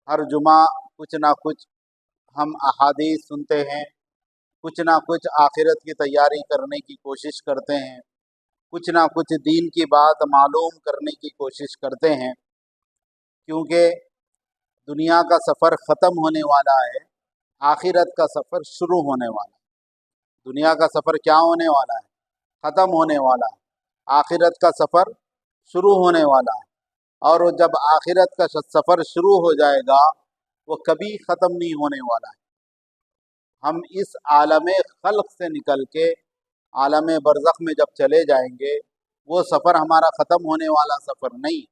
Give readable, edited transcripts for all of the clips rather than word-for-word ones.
ہر جمعہ کچھ نہ کچھ ہم احادیث سنتے ہیں، کچھ نہ کچھ آخرت کی تیاری کرنے کی کوشش کرتے ہیں، کچھ نہ کچھ دین کی بات معلوم کرنے کی کوشش کرتے ہیں، کیونکہ دنیا کا سفر ختم ہونے والا ہے، آخرت کا سفر شروع ہونے والا ہے۔ دنیا کا سفر کیا ہونے والا ہے؟ ختم ہونے والا ہے۔ آخرت کا سفر شروع ہونے والا ہے، اور وہ جب آخرت کا سفر شروع ہو جائے گا وہ کبھی ختم نہیں ہونے والا ہے۔ ہم اس عالم خلق سے نکل کے عالم برزخ میں جب چلے جائیں گے، وہ سفر ہمارا ختم ہونے والا سفر نہیں،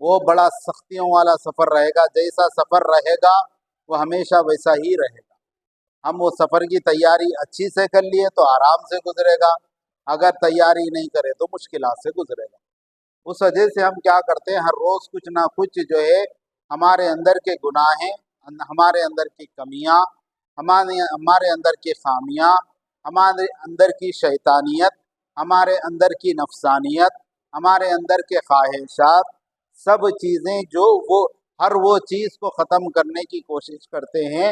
وہ بڑا سختیوں والا سفر رہے گا۔ جیسا سفر رہے گا وہ ہمیشہ ویسا ہی رہے گا۔ ہم وہ سفر کی تیاری اچھی سے کر لیے تو آرام سے گزرے گا، اگر تیاری نہیں کرے تو مشکلات سے گزرے گا۔ اس وجہ سے ہم کیا کرتے ہیں، ہر روز کچھ نہ کچھ جو ہے ہمارے اندر کے گناہیں، ہمارے اندر کی کمیاں، ہمارے اندر کی خامیاں، ہمارے اندر کی شیطانیت، ہمارے اندر کی نفسانیت، ہمارے اندر کے خواہشات، سب چیزیں جو ہر وہ چیز کو ختم کرنے کی کوشش کرتے ہیں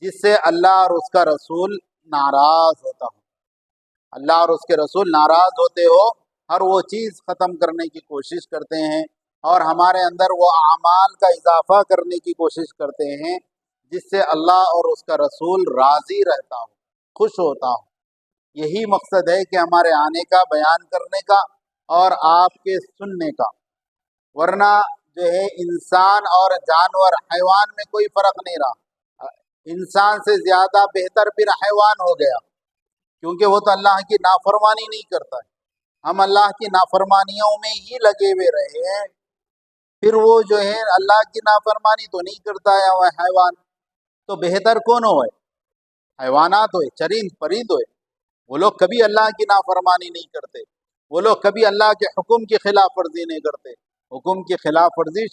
جس سے اللہ اور اس کا رسول ناراض ہوتا ہو۔ اللہ اور اس کے رسول ناراض ہوتے ہو، ہر وہ چیز ختم کرنے کی کوشش کرتے ہیں، اور ہمارے اندر وہ اعمال کا اضافہ کرنے کی کوشش کرتے ہیں جس سے اللہ اور اس کا رسول راضی رہتا ہو، خوش ہوتا ہو۔ یہی مقصد ہے کہ ہمارے آنے کا، بیان کرنے کا اور آپ کے سننے کا، ورنہ جو ہے انسان اور جانور، حیوان میں کوئی فرق نہیں رہا۔ انسان سے زیادہ بہتر پھر حیوان ہو گیا، کیونکہ وہ تو اللہ کی نافرمانی نہیں کرتا ہے۔ ہم اللہ کی نافرمانیوں میں ہی لگے ہوئے رہے ہیں، پھر وہ جو ہے اللہ کی نافرمانی تو نہیں کرتا ہے وہ حیوان، تو بہتر کون ہوئے؟ حیوانات ہوئے، چرند پرند ہوئے، وہ لوگ کبھی اللہ کی نافرمانی نہیں کرتے، وہ لوگ کبھی اللہ کے حکم کی خلاف ورزی نہیں کرتے۔ حکم کی خلاف ورزی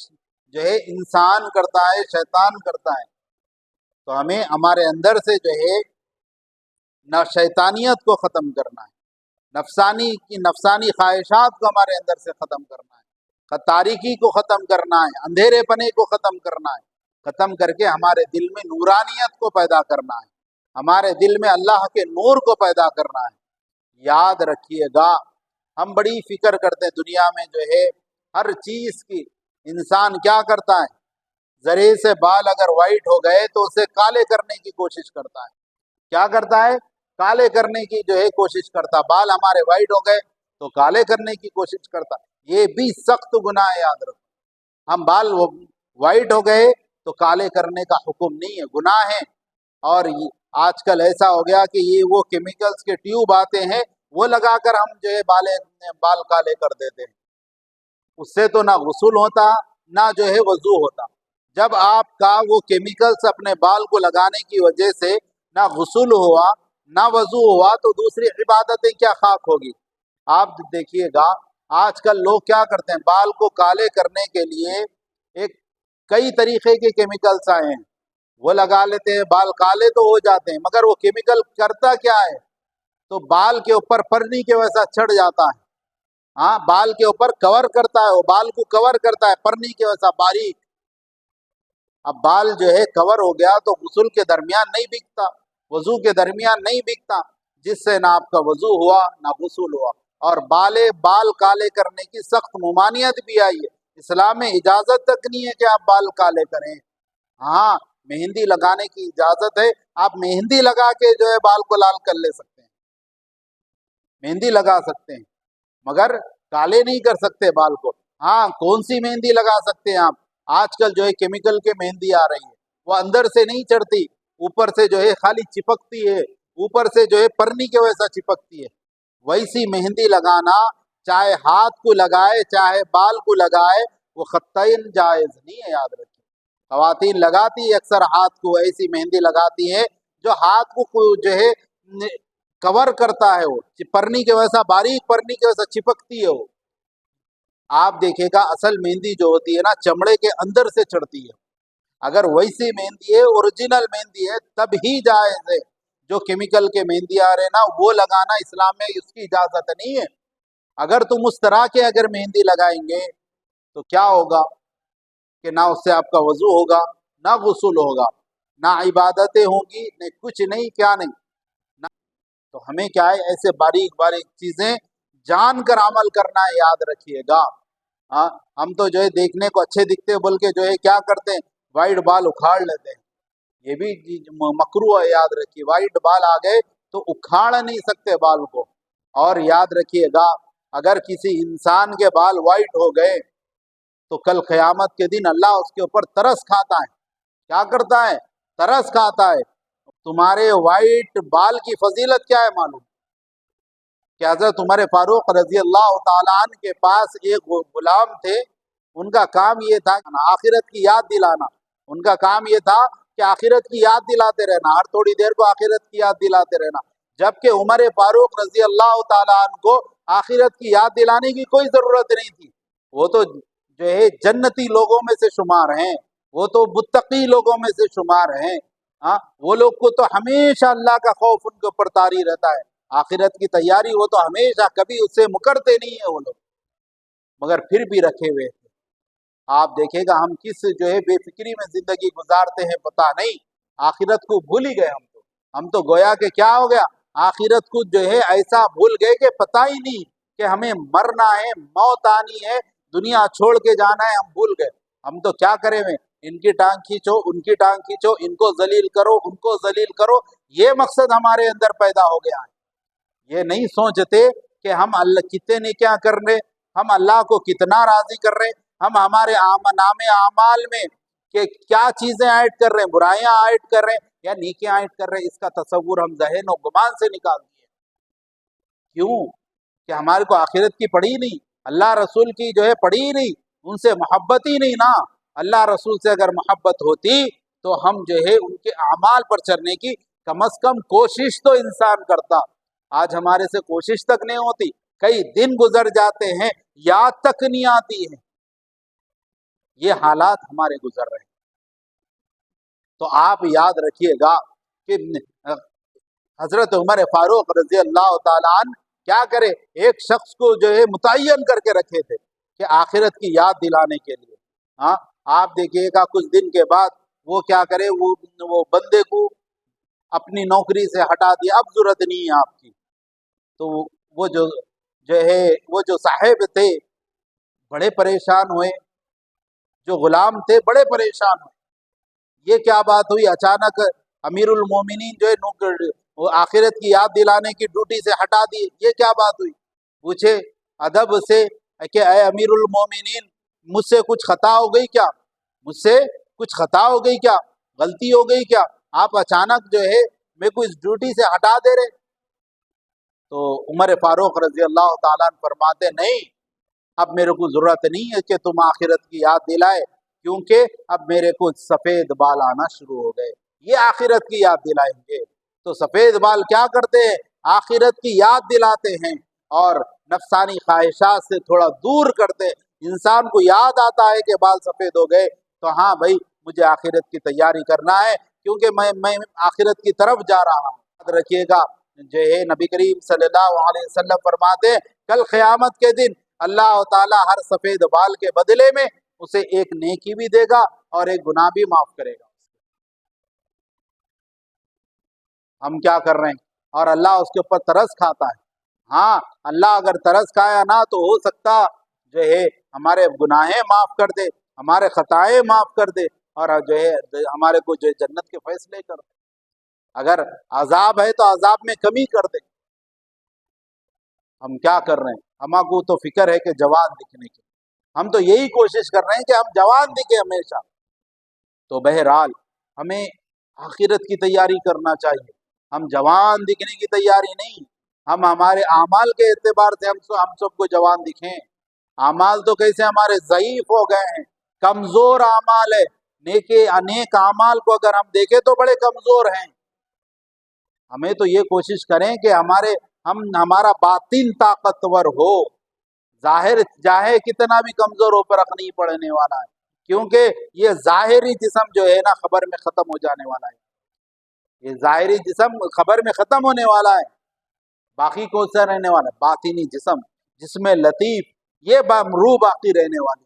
جو ہے انسان کرتا ہے، شیطان کرتا ہے۔ تو ہمیں ہمارے اندر سے جو ہے نہ شیطانیت کو ختم کرنا ہے، نفسانی خواہشات کو ہمارے اندر سے ختم کرنا ہے، تاریکی کو ختم کرنا ہے، اندھیرے پنے کو ختم کرنا ہے، ختم کر کے ہمارے دل میں نورانیت کو پیدا کرنا ہے، ہمارے دل میں اللہ کے نور کو پیدا کرنا ہے۔ یاد رکھیے گا، ہم بڑی فکر کرتے ہیں دنیا میں جو ہے ہر چیز کی۔ انسان کیا کرتا ہے، ذرے سے بال اگر وائٹ ہو گئے تو اسے کالے کرنے کی کوشش کرتا ہے۔ کیا کرتا ہے؟ کالے کرنے کی جو ہے کوشش کرتا۔ بال ہمارے وائٹ ہو گئے تو کالے کرنے کی کوشش کرتا۔ یہ بھی سخت گناہ ہے، یاد رکھو۔ ہم بال وائٹ ہو گئے تو کالے کرنے کا حکم نہیں ہے، گناہ ہے۔ اور آج کل ایسا ہو گیا کہ یہ وہ کیمیکلز کے ٹیوب آتے ہیں، وہ لگا کر ہم جو ہے بال کالے کر دیتے ہیں۔ اس سے تو نہ غسل ہوتا نہ جو ہے وضو ہوتا۔ جب آپ کا وہ کیمیکلز اپنے بال کو لگانے کی وجہ سے نہ غسل ہوا نہ وضو ہوا تو دوسری عبادتیں کیا خاک ہوگی؟ آپ دیکھیے گا آج کل لوگ کیا کرتے ہیں، بال کو کالے کرنے کے لیے کئی طریقے کے کیمیکلز آئے ہیں، وہ لگا لیتے ہیں، بال کالے تو ہو جاتے ہیں، مگر وہ کیمیکل کرتا کیا ہے؟ تو بال کے اوپر پرنی کے ویسا چڑھ جاتا ہے۔ ہاں، بال کے اوپر کور کرتا ہے، وہ بال کو کور کرتا ہے پرنی کے ویسا باریک۔ اب بال جو ہے کور ہو گیا تو غسل کے درمیان نہیں بکتا، وضو کے درمیان نہیں بکتا، جس سے نہ آپ کا وضو ہوا نہ غسل ہوا۔ اور بال کالے کرنے کی سخت ممانعت بھی آئی ہے، اسلام میں اجازت تک نہیں ہے کہ آپ بال کالے کریں۔ ہاں، مہندی لگانے کی اجازت ہے، آپ مہندی لگا کے جو ہے بال کو لال کر لے سکتے ہیں، مہندی لگا سکتے ہیں، مگر کالے نہیں کر سکتے بال کو۔ ہاں، کون سی مہندی لگا سکتے ہیں آپ؟ آج کل جو ہے کیمیکل کے مہندی آ رہی ہے، وہ اندر سے نہیں چڑھتی، اوپر سے جو ہے خالی چپکتی ہے، اوپر سے جو ہے پرنی کے ویسا چپکتی ہے۔ ویسی مہندی لگانا، چاہے ہاتھ کو لگائے چاہے بال کو لگائے، وہ قطعاً جائز نہیں ہے، یاد رکھیں۔ خواتین لگاتی اکثر ہاتھ کو ایسی مہندی لگاتی ہیں جو ہاتھ کو جو ہے کور کرتا ہے، وہ پرنی کے ویسا باریک، پرنی کے ویسا چپکتی ہے وہ۔ آپ دیکھے گا اصل مہندی جو ہوتی ہے نا، چمڑے کے اندر سے چڑھتی ہے۔ اگر ویسی مہندی ہے، اوریجنل مہندی ہے، تب ہی جائز ہے۔ جو کیمیکل کے مہندی آ رہے نا، وہ لگانا اسلام میں اس کی اجازت نہیں ہے۔ اگر تم اس طرح کے اگر مہندی لگائیں گے تو کیا ہوگا؟ کہ نہ اس سے آپ کا وضو ہوگا، نہ غسل ہوگا، نہ عبادتیں ہوں گی، نہ کچھ نہیں، کیا نہیں نہ۔ تو ہمیں کیا ہے، ایسے باریک باریک چیزیں جان کر عمل کرنا ہے، یاد رکھیے گا۔ ہاں، ہم تو جو ہے دیکھنے کو اچھے دکھتے بول کے جو ہے کیا کرتے ہیں، وائٹ بال اکھاڑ لیتے ہیں، یہ بھی مکروہ ہے، یاد رکھیے۔ وائٹ بال آ گئے تو اکھاڑ نہیں سکتے بال کو۔ اور یاد رکھیے گا، اگر کسی انسان کے بال وائٹ ہو گئے تو کل قیامت کے دن اللہ اس کے اوپر ترس کھاتا ہے۔ کیا کرتا ہے؟ ترس کھاتا ہے۔ تمہارے وائٹ بال کی فضیلت کیا ہے معلوم؟ کہ حضرت عمر فاروق رضی اللہ تعالیٰ عنہ کے پاس ایک غلام تھے، ان کا کام یہ تھا آخرت کی یاد دلانا۔ ان کا کام یہ تھا کہ آخرت کی یاد دلاتے رہنا، ہر تھوڑی دیر کو آخرت کی یاد دلاتے رہنا، جبکہ عمر فاروق رضی اللہ تعالیٰ عنہ کو آخرت کی یاد دلانے کی کوئی ضرورت نہیں تھی۔ وہ تو جو ہے جنتی لوگوں میں سے شمار ہیں، وہ تو متقی لوگوں میں سے شمار ہیں۔ ہاں، وہ لوگ کو تو ہمیشہ اللہ کا خوف ان کے اوپر طاری رہتا ہے، آخرت کی تیاری وہ تو ہمیشہ کبھی اس سے مکرتے نہیں ہیں وہ لوگ، مگر پھر بھی رکھے ہوئے تھے۔ آپ دیکھیں گا ہم کس جو ہے بے فکری میں زندگی گزارتے ہیں، پتہ نہیں، آخرت کو بھول ہی گئے ہم تو گویا کہ کیا ہو گیا، آخرت کو جو ہے ایسا بھول گئے کہ پتہ ہی نہیں کہ ہمیں مرنا ہے، موت آنی ہے، دنیا چھوڑ کے جانا ہے، ہم بھول گئے۔ ہم تو کیا کریں میں، ان کی ٹانگ کھینچو، ان کی ٹانگ کھینچو، ان کو ذلیل کرو، ان کو ذلیل کرو، یہ مقصد ہمارے اندر پیدا ہو گیا ہے۔ یہ نہیں سوچتے کہ ہم اللہ کتنے کیا کر رہے، ہم اللہ کو کتنا راضی کر رہے، ہم ہمارے نام اعمال میں کہ کیا چیزیں ایڈ کر رہے ہیں، برائیاں ایڈ کر رہے ہیں یا نیکیاں ایڈ کر رہے ہیں، اس کا تصور ہم ذہن و گمان سے نکال دیے۔ کیوں؟ کہ ہمارے کو آخرت کی پڑھی نہیں، اللہ رسول کی جو ہے پڑھی ہی نہیں، ان سے محبت ہی نہیں نا۔ اللہ رسول سے اگر محبت ہوتی تو ہم جو ہے ان کے اعمال پر چلنے کی کم از کم کوشش تو انسان کرتا۔ آج ہمارے سے کوشش تک نہیں ہوتی، کئی دن گزر جاتے ہیں، یاد تک نہیں آتی ہے، یہ حالات ہمارے گزر رہے ہیں۔ تو آپ یاد رکھیے گا کہ حضرت عمر فاروق رضی اللہ تعالیٰ عنہ کیا کرے، ایک شخص کو جو ہے متعین کر کے رکھے تھے کہ آخرت کی یاد دلانے کے لیے۔ ہاں، آپ دیکھیے گا کچھ دن کے بعد وہ کیا کرے، وہ بندے کو اپنی نوکری سے ہٹا دیا، اب ضرورت نہیں ہے آپ کی۔ تو وہ جو صاحب تھے بڑے پریشان ہوئے، جو غلام تھے بڑے پریشان ہوئے، یہ کیا بات ہوئی، اچانک امیر المومنین جو ہے وہ آخرت کی یاد دلانے کی ڈیوٹی سے ہٹا دی، یہ کیا بات ہوئی؟ پوچھے ادب سے کہ اے امیر المومنین، مجھ سے کچھ خطا ہو گئی کیا، مجھ سے کچھ خطا ہو گئی کیا، غلطی ہو گئی کیا، آپ اچانک جو ہے میرے کو اس ڈیوٹی سے ہٹا دے رہے؟ تو عمر فاروق رضی اللہ تعالیٰ عنہ فرماتے نہیں، اب میرے کو ضرورت نہیں ہے کہ تم آخرت کی یاد دلائے، کیونکہ اب میرے کو سفید بال آنا شروع ہو گئے، یہ آخرت کی یاد دلائیں گے۔ تو سفید بال کیا کرتے ہیں، آخرت کی یاد دلاتے ہیں اور نفسانی خواہشات سے تھوڑا دور کرتے ہیں۔ انسان کو یاد آتا ہے کہ بال سفید ہو گئے تو ہاں بھائی مجھے آخرت کی تیاری کرنا ہے، کیونکہ میں آخرت کی طرف جا رہا ہوں۔ یاد رکھیے گا جو ہے نبی کریم صلی اللہ علیہ وسلم فرماتے ہیں کل قیامت کے دن اللہ تعالیٰ ہر سفید بال کے بدلے میں اسے ایک نیکی بھی دے گا اور ایک گناہ بھی معاف کرے گا۔ ہم کیا کر رہے ہیں، اور اللہ اس کے اوپر ترس کھاتا ہے۔ ہاں، اللہ اگر ترس کھایا نا تو ہو سکتا جو ہے ہمارے گناہیں معاف کر دے، ہمارے خطائیں معاف کر دے، اور جو ہے ہمارے کو جو جنت کے فیصلے کر دے۔ اگر عذاب ہے تو عذاب میں کمی کر دے۔ ہم کیا کر رہے ہیں، ہم کو تو فکر ہے کہ جوان دکھنے کی، ہم تو یہی کوشش کر رہے ہیں کہ ہم جوان دکھیں ہمیشہ۔ تو بہرحال ہمیں آخرت کی تیاری کرنا چاہیے، ہم جوان دکھنے کی تیاری نہیں، ہم ہمارے اعمال کے اعتبار سے ہم سب کو جوان دکھیں۔ اعمال تو کیسے ہمارے ضعیف ہو گئے ہیں، کمزور اعمال ہے، نیک اعمال کو اگر ہم دیکھیں تو بڑے کمزور ہیں۔ ہمیں تو یہ کوشش کریں کہ ہمارا باطن طاقتور ہو، ظاہر چاہے کتنا بھی کمزور ہو، فرق نہیں پڑنے والا ہے، کیونکہ یہ ظاہری جسم جو ہے نا خبر میں ختم ہو جانے والا ہے، یہ ظاہری جسم خبر میں ختم ہونے والا ہے، باقی کون سا رہنے والا ہے، باطنی جسم، جسم لطیف، یہ روح باقی رہنے والی ہے۔